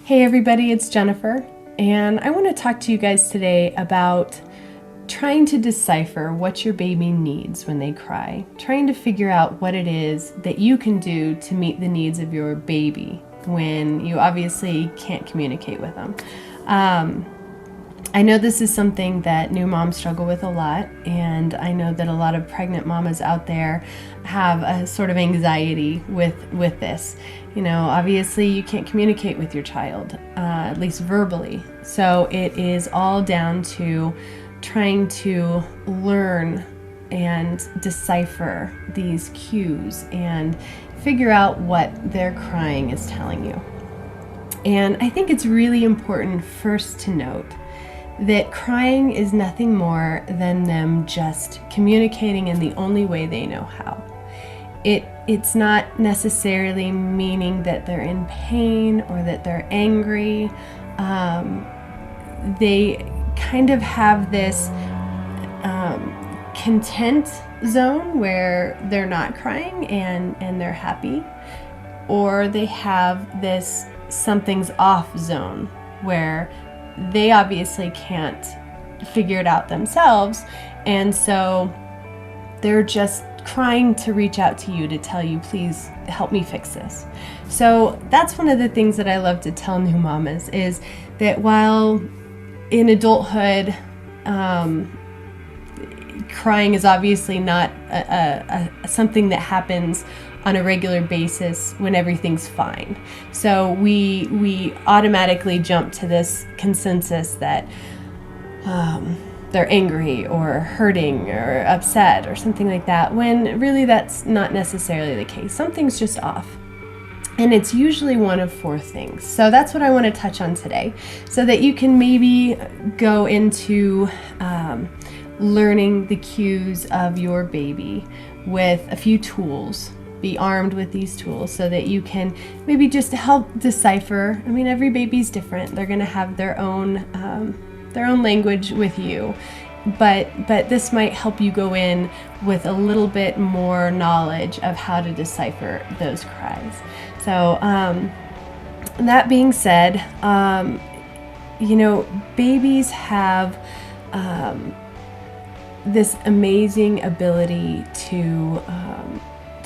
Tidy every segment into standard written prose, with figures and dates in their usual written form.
Hey everybody, it's Jennifer, and I want to talk to you guys today about trying to decipher what your baby needs when they cry, trying to figure out what it is that you can do to meet the needs of your baby when you obviously can't communicate with them. I know this is something that new moms struggle with a lot, and I know that a lot of pregnant mamas out there have a sort of anxiety with this. You know, obviously you can't communicate with your child, at least verbally. So it is all down to trying to learn and decipher these cues and figure out what their crying is telling you. And I think it's really important first to note that crying is nothing more than them just communicating in the only way they know how. It's not necessarily meaning that they're in pain or that they're angry. They kind of have this content zone where they're not crying and they're happy, or they have this something's off zone where they obviously can't figure it out themselves, and so they're just trying to reach out to you to tell you, please help me fix this. So that's one of the things that I love to tell new mamas, is that while in adulthood crying is obviously not something that happens on a regular basis when everything's fine. So we automatically jump to this consensus that they're angry or hurting or upset or something like that, when really that's not necessarily the case. Something's just off. And it's usually one of four things. So that's what I want to touch on today, so that you can maybe go into learning the cues of your baby with a few tools. Be armed with these tools so that you can maybe just help decipher. I mean, every baby's different. They're going to have their own language with you, but this might help you go in with a little bit more knowledge of how to decipher those cries. So that being said, you know, babies have this amazing ability to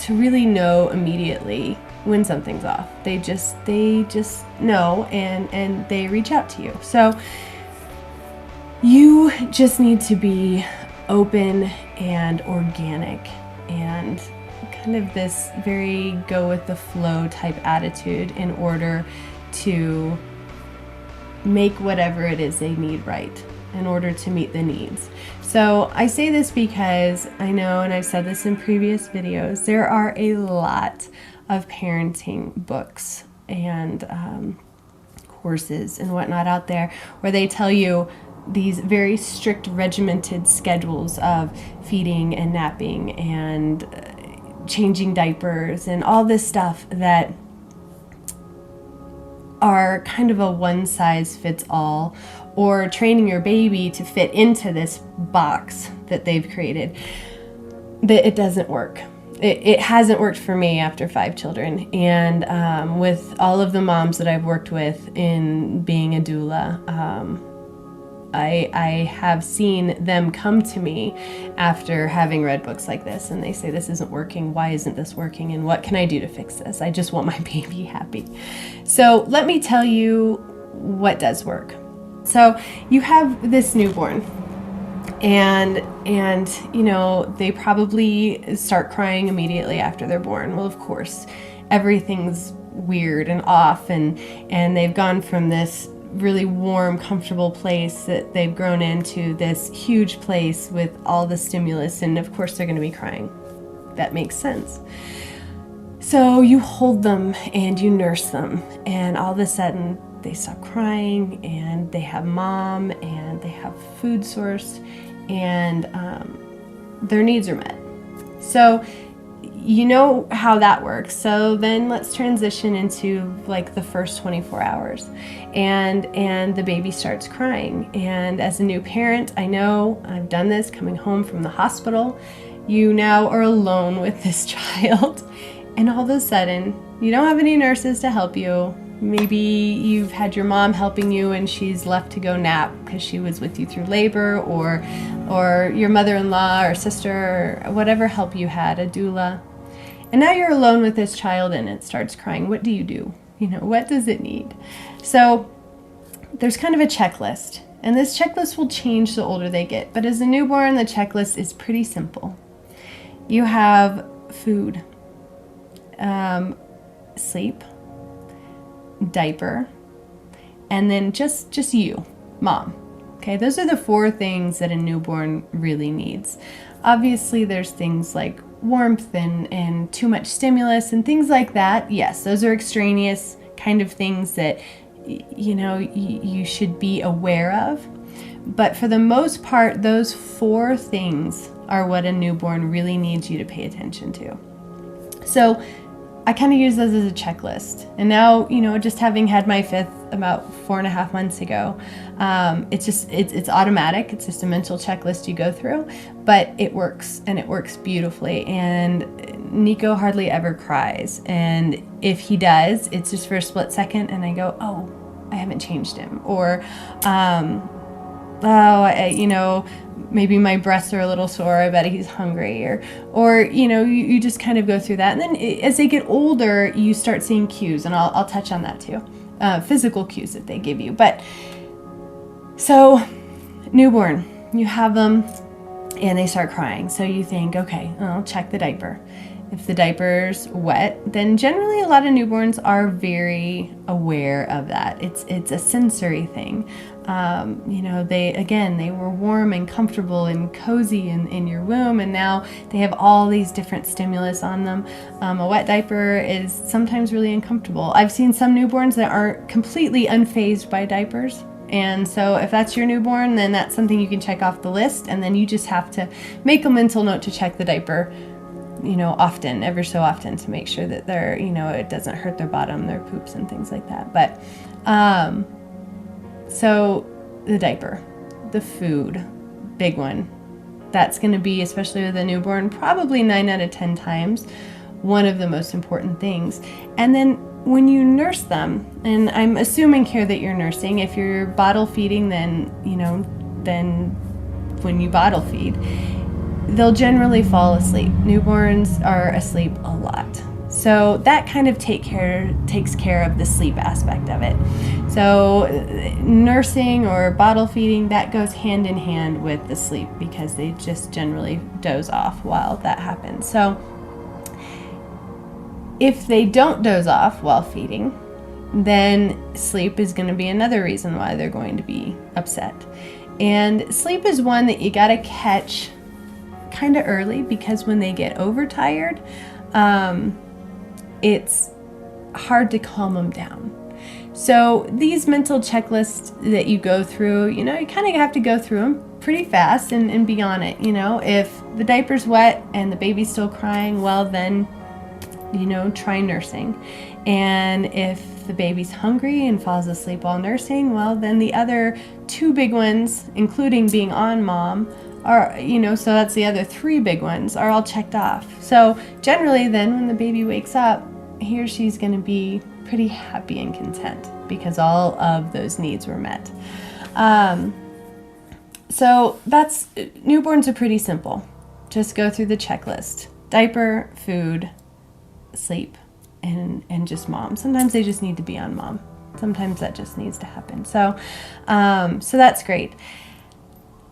really know immediately when something's off. They just know, and they reach out to you. So you just need to be open and organic and kind of this very go with the flow type attitude in order to make whatever it is they need right in order to meet the needs. So I say this because I know, and I've said this in previous videos, there are a lot of parenting books and courses and whatnot out there where they tell you these very strict regimented schedules of feeding and napping and changing diapers and all this stuff that are kind of a one-size-fits-all, or training your baby to fit into this box that they've created. That it doesn't work. It hasn't worked for me after 5 children, and with all of the moms that I've worked with in being a doula, I have seen them come to me after having read books like this, and they say, this isn't working, why isn't this working, and what can I do to fix this? I just want my baby happy. So let me tell you what does work. So you have this newborn, and you know, they probably start crying immediately after they're born. Well, of course, everything's weird and off, and they've gone from this really warm, comfortable place that they've grown into this huge place with all the stimulus, and of course they're going to be crying. That makes sense. So you hold them and you nurse them, and all of a sudden they stop crying, and they have mom, and they have food source, and their needs are met. So you know how that works. So then let's transition into like the first 24 hours, and the baby starts crying. And as a new parent, I know I've done this, coming home from the hospital, you now are alone with this child, and all of a sudden you don't have any nurses to help you. Maybe you've had your mom helping you and she's left to go nap because she was with you through labor, or your mother-in-law or sister, or whatever help you had, a doula. And now you're alone with this child and it starts crying. What do you do? What does it need? So there's kind of a checklist, and this checklist will change the older they get. But as a newborn, the checklist is pretty simple. You have food, sleep, diaper, and then just you, mom. Okay, those are the 4 things that a newborn really needs. Obviously, there's things like warmth and too much stimulus and things like that. Yes, those are extraneous kind of things that you should be aware of. But for the most part, those 4 things are what a newborn really needs you to pay attention to. So I kind of use those as a checklist. And now, just having had my 5th about 4.5 months ago, it's automatic. It's just a mental checklist you go through, but it works, and it works beautifully. And Nico hardly ever cries. And if he does, it's just for a split second, and I go, oh, I haven't changed him. Or, maybe my breasts are a little sore, I bet he's hungry, or you just kind of go through that. And then as they get older, you start seeing cues, and I'll touch on that too, physical cues that they give you. But so newborn, you have them and they start crying. So you think, okay, I'll check the diaper. If the diaper's wet, then generally a lot of newborns are very aware of that. It's a sensory thing. They were warm and comfortable and cozy in your womb, and now they have all these different stimulus on them. A wet diaper is sometimes really uncomfortable. I've seen some newborns that aren't completely unfazed by diapers. And so if that's your newborn, then that's something you can check off the list, and then you just have to make a mental note to check the diaper often, ever so often, to make sure that they're, it doesn't hurt their bottom, their poops and things like that. But, so the diaper, the food, big one. That's going to be, especially with a newborn, probably 9 out of 10 times one of the most important things. And then when you nurse them, and I'm assuming here that you're nursing, if you're bottle feeding, then when you bottle feed, they'll generally fall asleep. Newborns are asleep a lot. So that kind of takes care of the sleep aspect of it. So nursing or bottle feeding, that goes hand in hand with the sleep, because they just generally doze off while that happens. So if they don't doze off while feeding, then sleep is going to be another reason why they're going to be upset. And sleep is one that you got to catch kind of early, because when they get overtired, it's hard to calm them down. So these mental checklists that you go through, you kind of have to go through them pretty fast and be on it. If the diaper's wet and the baby's still crying, well then, try nursing. And if the baby's hungry and falls asleep while nursing, well then the other 2 big ones, including being on mom, are, so that's the other 3 big ones, are all checked off. So generally then when the baby wakes up, he or she's going to be pretty happy and content, because all of those needs were met. So newborns are pretty simple. Just go through the checklist: diaper, food, sleep, and just mom. Sometimes they just need to be on mom. Sometimes that just needs to happen. So that's great.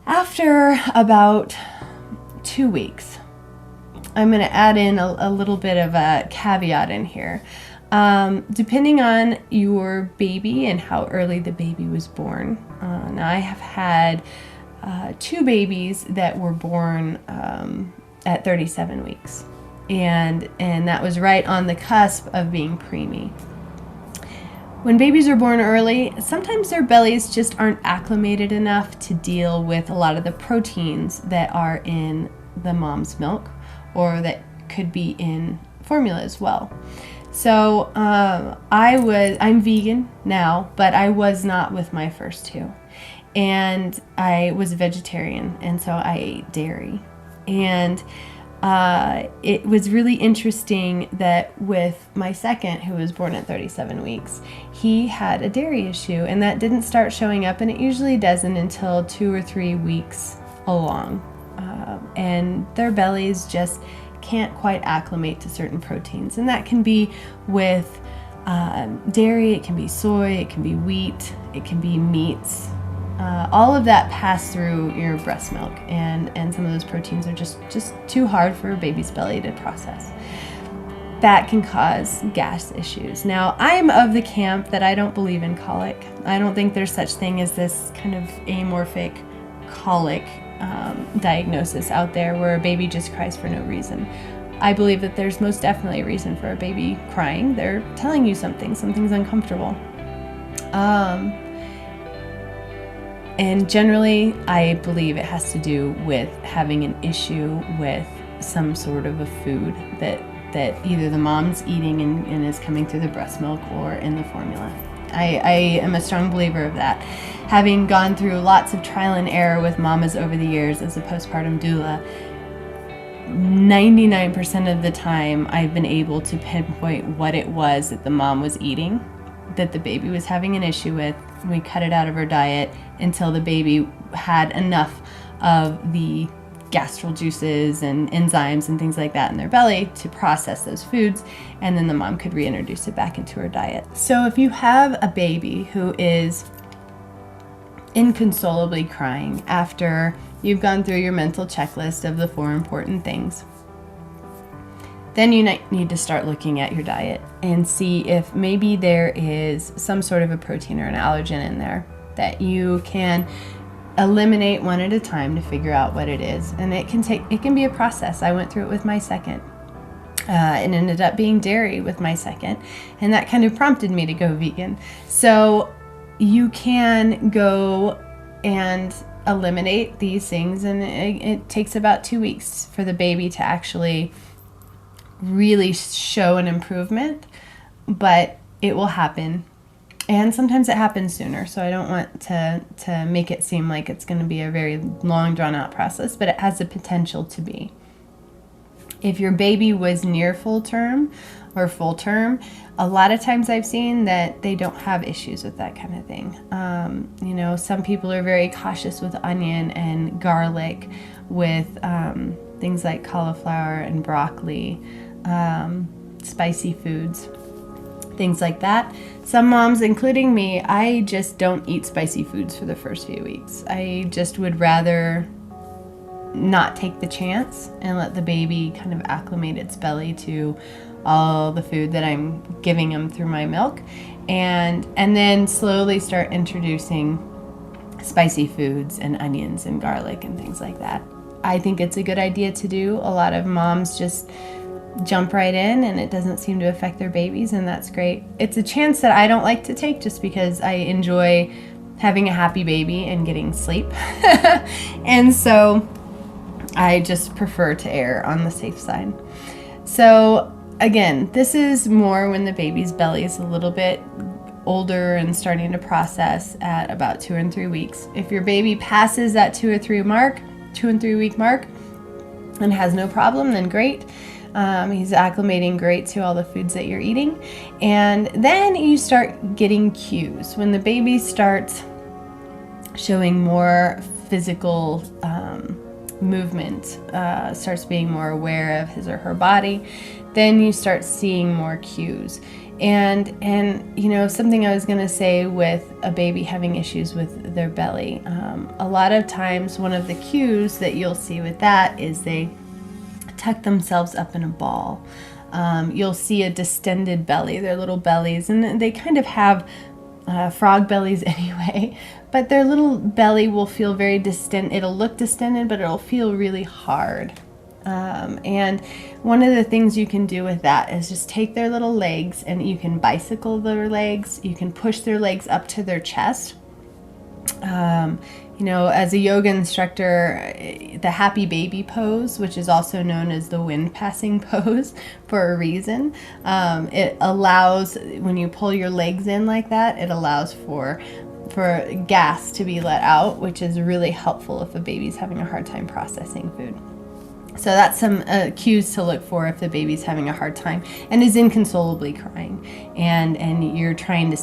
After about 2 weeks, I'm going to add in a little bit of a caveat in here. Depending on your baby and how early the baby was born. Now I have had 2 babies that were born at 37 weeks. And that was right on the cusp of being preemie. When babies are born early, sometimes their bellies just aren't acclimated enough to deal with a lot of the proteins that are in the mom's milk, or that could be in formula as well. So I'm vegan now, but I was not with my first 2. And I was a vegetarian, and so I ate dairy. And it was really interesting that with my second, who was born at 37 weeks, he had a dairy issue, and that didn't start showing up, and it usually doesn't until 2 or 3 weeks along. And their bellies just can't quite acclimate to certain proteins, and that can be with dairy, it can be soy, it can be wheat, it can be meats. All of that pass through your breast milk, and some of those proteins are just too hard for a baby's belly to process. That can cause gas issues. Now, I'm of the camp that I don't believe in colic. I don't think there's such thing as this kind of amorphic colic diagnosis out there where a baby just cries for no reason. I believe that there's most definitely a reason for a baby crying. They're telling you something's uncomfortable. And generally, I believe it has to do with having an issue with some sort of a food that either the mom's eating and is coming through the breast milk or in the formula. I am a strong believer of that. Having gone through lots of trial and error with mamas over the years as a postpartum doula, 99% of the time I've been able to pinpoint what it was that the mom was eating, that the baby was having an issue with. We cut it out of her diet until the baby had enough of the gastral juices and enzymes and things like that in their belly to process those foods, and then the mom could reintroduce it back into her diet. So if you have a baby who is inconsolably crying after you've gone through your mental checklist of the 4 important things, then you need to start looking at your diet and see if maybe there is some sort of a protein or an allergen in there that you can eliminate one at a time to figure out what it is. And it can be a process. I went through it with my second. It ended up being dairy with my second, and that kind of prompted me to go vegan. So you can go and eliminate these things, and it takes about 2 weeks for the baby to actually really show an improvement, but it will happen. And sometimes it happens sooner, so I don't want to make it seem like it's going to be a very long, drawn-out process, but it has the potential to be. If your baby was near full term or full term, a lot of times I've seen that they don't have issues with that kind of thing. Some people are very cautious with onion and garlic, with things like cauliflower and broccoli, spicy foods, things like that. Some moms, including me, I just don't eat spicy foods for the first few weeks. I just would rather not take the chance and let the baby kind of acclimate its belly to all the food that I'm giving them through my milk, and then slowly start introducing spicy foods and onions and garlic and things like that. I think it's a good idea to do. A lot of moms just jump right in, and it doesn't seem to affect their babies, and that's great. It's a chance that I don't like to take just because I enjoy having a happy baby and getting sleep. And so I just prefer to err on the safe side. So again, this is more when the baby's belly is a little bit older and starting to process at about 2 and 3 weeks. If your baby passes that 2 and 3 week mark and has no problem, then great. He's acclimating great to all the foods that you're eating. And then you start getting cues. When the baby starts showing more physical movement, starts being more aware of his or her body, then you start seeing more cues. And something I was going to say with a baby having issues with their belly, a lot of times one of the cues that you'll see with that is they tuck themselves up in a ball. You'll see a distended belly, their little bellies, and they kind of have frog bellies anyway, but their little belly will feel very distended. It'll look distended, but it'll feel really hard. And one of the things you can do with that is just take their little legs, and you can bicycle their legs. You can push their legs up to their chest. As a yoga instructor, the happy baby pose, which is also known as the wind passing pose for a reason, it allows, when you pull your legs in like that, it allows for gas to be let out, which is really helpful if a baby's having a hard time processing food. So that's some cues to look for if the baby's having a hard time and is inconsolably crying, and you're trying to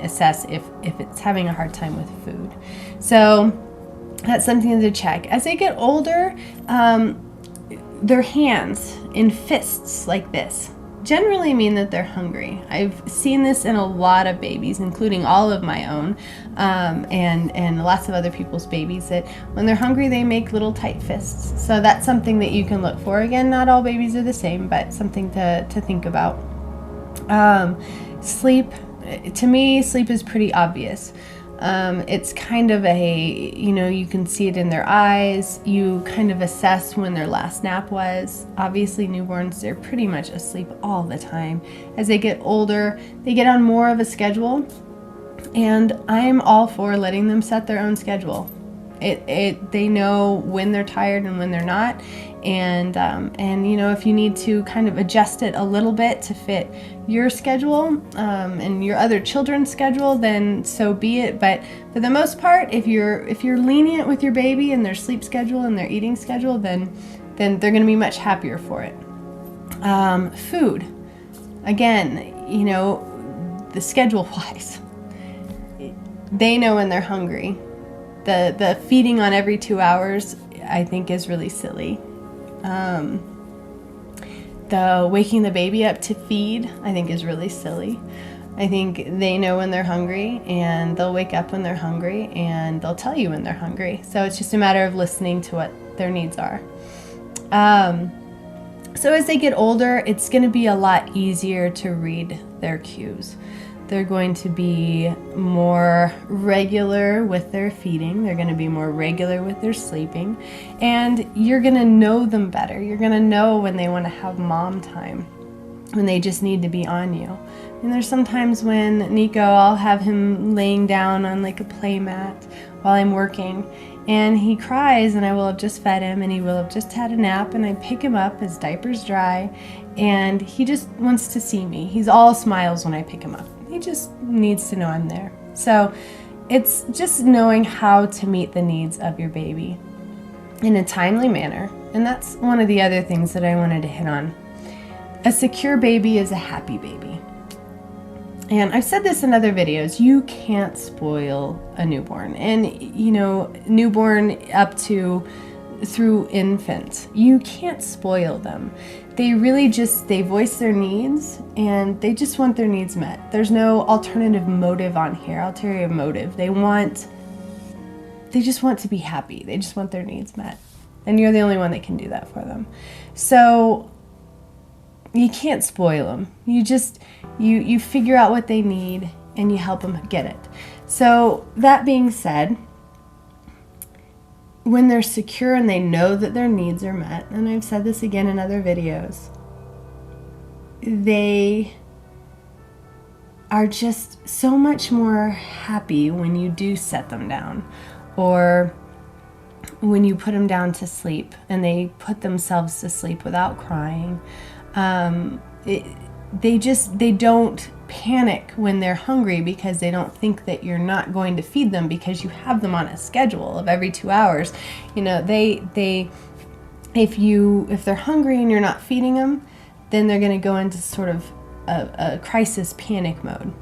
assess if it's having a hard time with food. So that's something to check. As they get older, their hands in fists like this generally mean that they're hungry. I've seen this in a lot of babies, including all of my own, and lots of other people's babies, that when they're hungry, they make little tight fists. So that's something that you can look for. Again, not all babies are the same, but something to think about. Sleep, to me, sleep is pretty obvious. It's kind of you can see it in their eyes. You kind of assess when their last nap was. Obviously, newborns, they're pretty much asleep all the time. As they get older, they get on more of a schedule, and I'm all for letting them set their own schedule. They know when they're tired and when they're not, and if you need to kind of adjust it a little bit to fit your schedule and your other children's schedule, then so be it. But for the most part, if you're lenient with your baby and their sleep schedule and their eating schedule, then they're going to be much happier for it. Food, again, the schedule wise, they know when they're hungry. The feeding on every 2 hours, I think, is really silly. The waking the baby up to feed, I think, is really silly. I think they know when they're hungry, and they'll wake up when they're hungry, and they'll tell you when they're hungry. So it's just a matter of listening to what their needs are. So as they get older, it's going to be a lot easier to read their cues. They're going to be more regular with their feeding. They're going to be more regular with their sleeping. And you're going to know them better. You're going to know when they want to have mom time, when they just need to be on you. And there's sometimes when Nico, I'll have him laying down on like a play mat while I'm working, and he cries, and I will have just fed him, and he will have just had a nap, and I pick him up, his diaper's dry, and he just wants to see me. He's all smiles when I pick him up. He just needs to know I'm there. So it's just knowing how to meet the needs of your baby in a timely manner. And that's one of the other things that I wanted to hit on. A secure baby is a happy baby. And I've said this in other videos, you can't spoil a newborn. And, newborn up to through infant, you can't spoil them. They really they voice their needs, and they just want their needs met. There's no alternative motive on here, ulterior motive. They just want to be happy. They just want their needs met. And you're the only one that can do that for them. So you can't spoil them. You figure out what they need, and you help them get it. So that being said, when they're secure and they know that their needs are met, and I've said this again in other videos, they are just so much more happy when you do set them down, or when you put them down to sleep and they put themselves to sleep without crying. They don't panic when they're hungry because they don't think that you're not going to feed them because you have them on a schedule of every 2 hours. If they're hungry and you're not feeding them, then they're going to go into sort of a crisis panic mode.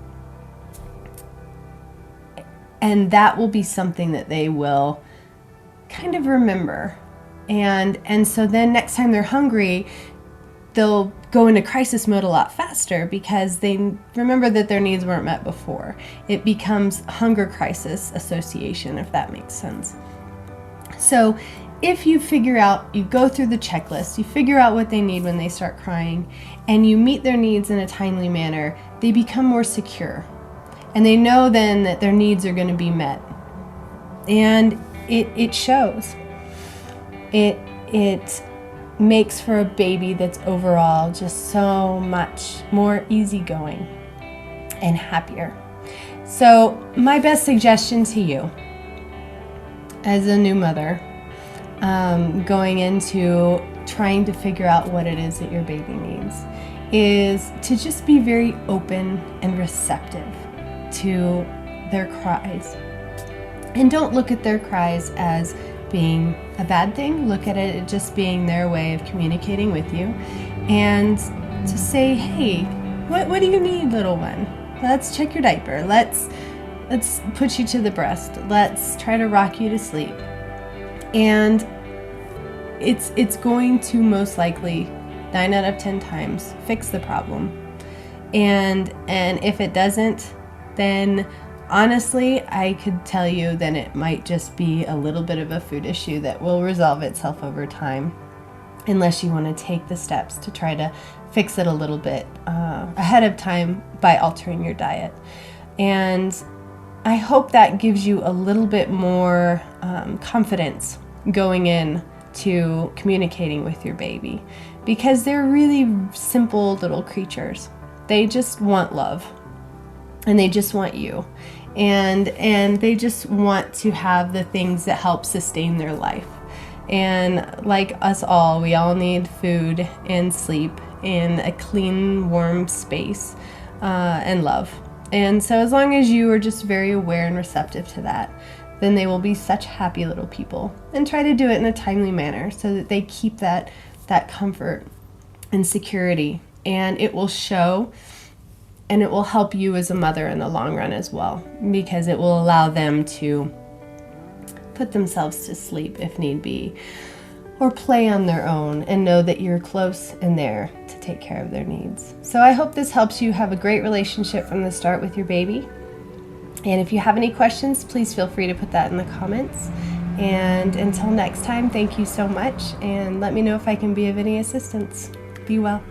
And that will be something that they will kind of remember. And so then next time they're hungry, they'll go into crisis mode a lot faster because they remember that their needs weren't met before. It becomes hunger crisis association, if that makes sense. So if you go through the checklist, you figure out what they need when they start crying, and you meet their needs in a timely manner, they become more secure. And they know then that their needs are going to be met. And it shows. It makes for a baby that's overall just so much more easygoing and happier. So my best suggestion to you as a new mother, going into trying to figure out what it is that your baby needs, is to just be very open and receptive to their cries. And don't look at their cries as being a bad thing. Look at it just being their way of communicating with you, and to say, hey, what do you need, little one? Let's check your diaper. Let's put you to the breast. Let's try to rock you to sleep. And it's going to most likely 9 out of 10 times fix the problem. And if it doesn't, then honestly, I could tell you then it might just be a little bit of a food issue that will resolve itself over time, unless you want to take the steps to try to fix it a little bit ahead of time by altering your diet. And I hope that gives you a little bit more confidence going in to communicating with your baby, because they're really simple little creatures. They just want love, and they just want you, and they just want to have the things that help sustain their life. And like us all, we all need food and sleep and a clean, warm space and love. And so as long as you are just very aware and receptive to that, then they will be such happy little people. And try to do it in a timely manner so that they keep that comfort and security. And it will show, and it will help you as a mother in the long run as well, because it will allow them to put themselves to sleep if need be, or play on their own and know that you're close and there to take care of their needs. So I hope this helps you have a great relationship from the start with your baby. And if you have any questions, please feel free to put that in the comments. And until next time, thank you so much, and let me know if I can be of any assistance. Be well.